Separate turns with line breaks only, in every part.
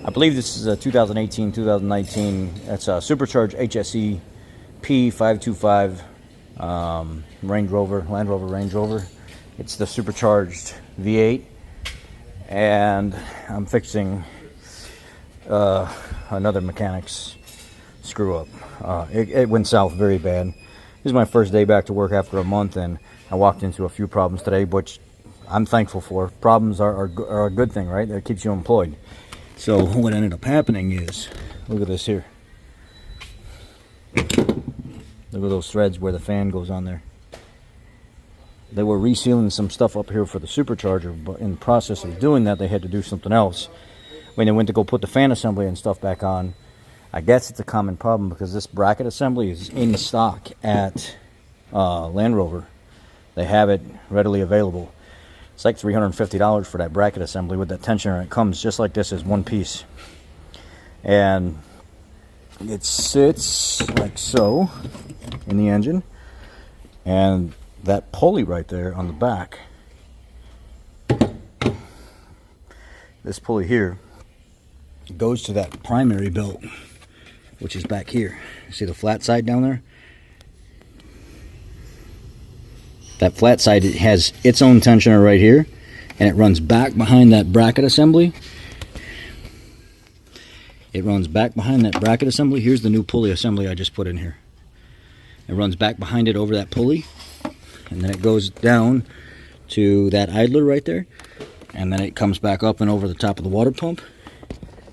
I believe this is a 2018, 2019. It's a supercharged HSE P525 Range Rover, Land Rover Range Rover. It's the supercharged V8, and I'm fixing another mechanic's screw up. It went south very bad. This is my first day back to work after a month, and I walked into a few problems today, which I'm thankful for. Problems are a good thing, right? That keeps you employed. So what ended up happening is, look at this here. Look at those threads where the fan goes on there. They were resealing some stuff up here for the supercharger, but in the process of doing that, they had to do something else. When they went to go put the fan assembly and stuff back on, I guess it's a common problem because this bracket assembly is in stock at Land Rover. They have it readily available. It's like $350 for that bracket assembly with that tensioner. It comes just like this as one piece. And it sits like so in the engine. And that pulley right there on the back, this pulley here, goes to that primary belt, which is back here. You see the flat side down there? That flat side, it has its own tensioner right here, and it runs back behind that bracket assembly. It runs back behind that bracket assembly. Here's the new pulley assembly I just put in here. It runs back behind it over that pulley, and then it goes down to that idler right there, and then it comes back up and over the top of the water pump,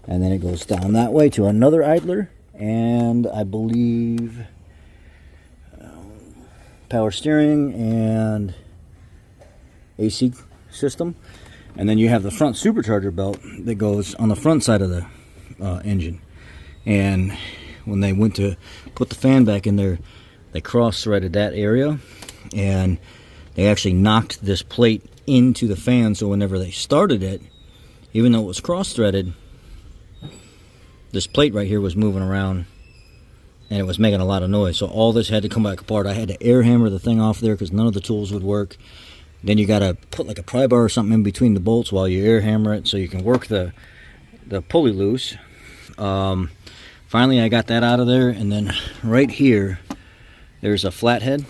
and then it goes down that way to another idler, and I believe power steering and AC system. And then you have the front supercharger belt that goes on the front side of the engine. And when they went to put the fan back in there, they cross-threaded that area, and they actually knocked this plate into the fan, so whenever they started it, even though it was cross-threaded, this plate right here was moving around and it was making a lot of noise. So all this had to come back apart. I had to air hammer the thing off there because none of the tools would work. Then you got to put like a pry bar or something in between the bolts while you air hammer it so you can work the pulley loose. Finally I got that out of there, and then right here there's a flathead.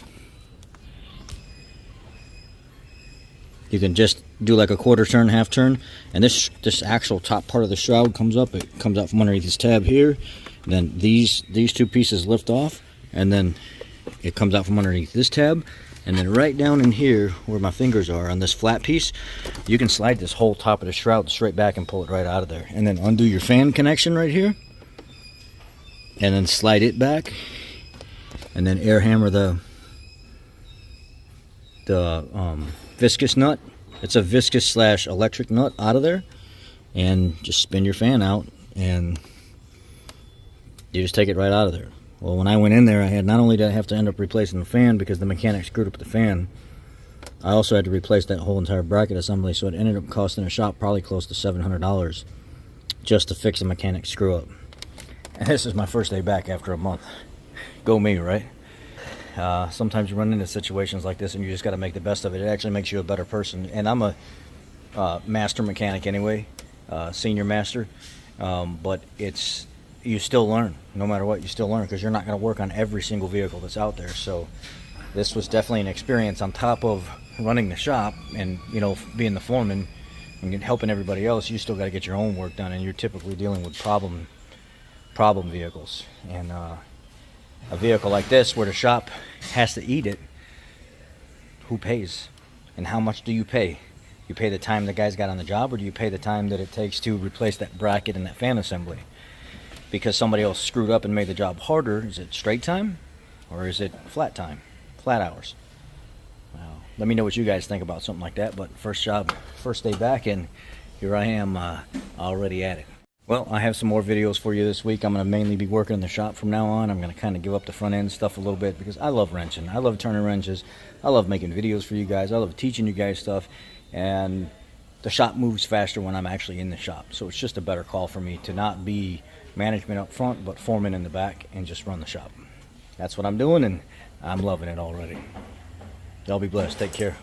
You can just do like a quarter turn, half turn, and this actual top part of the shroud comes up. It comes out from underneath this tab here. Then these two pieces lift off, and then it comes out from underneath this tab, and then right down in here where my fingers are on this flat piece, you can slide this whole top of the shroud straight back and pull it right out of there, and then undo your fan connection right here, and then slide it back, and then air hammer the viscous nut. It's a viscous / electric nut out of there, and just spin your fan out, and you just take it right out of there. Well, when I went in there, I had not only did I have to end up replacing the fan because the mechanic screwed up the fan, I also had to replace that whole entire bracket assembly, so it ended up costing a shop probably close to $700 just to fix a mechanic screw up. And this is my first day back after a month. Go me, right? Sometimes you run into situations like this and you just got to make the best of it. It actually makes you a better person. And I'm a master mechanic anyway, senior master, but you still learn. No matter what, you still learn because you're not going to work on every single vehicle that's out there. So this was definitely an experience on top of running the shop and, you know, being the foreman and helping everybody else. You still got to get your own work done, and you're typically dealing with problem vehicles. And a vehicle like this where the shop has to eat it, who pays? And how much do you pay? You pay the time the guy's got on the job, or do you pay the time that it takes to replace that bracket and that fan assembly? Because somebody else screwed up and made the job harder. Is it straight time, or is it flat time, flat hours? Well, let me know what you guys think about something like that. But first day back, and here I am already at it. Well, I have some more videos for you this week. I'm going to mainly be working in the shop from now on. I'm going to kind of give up the front end stuff a little bit because I love wrenching. I love turning wrenches. I love making videos for you guys. I love teaching you guys stuff. And the shop moves faster when I'm actually in the shop. So it's just a better call for me to not be management up front, but foreman in the back and just run the shop. That's what I'm doing, and I'm loving it already. Y'all be blessed. Take care.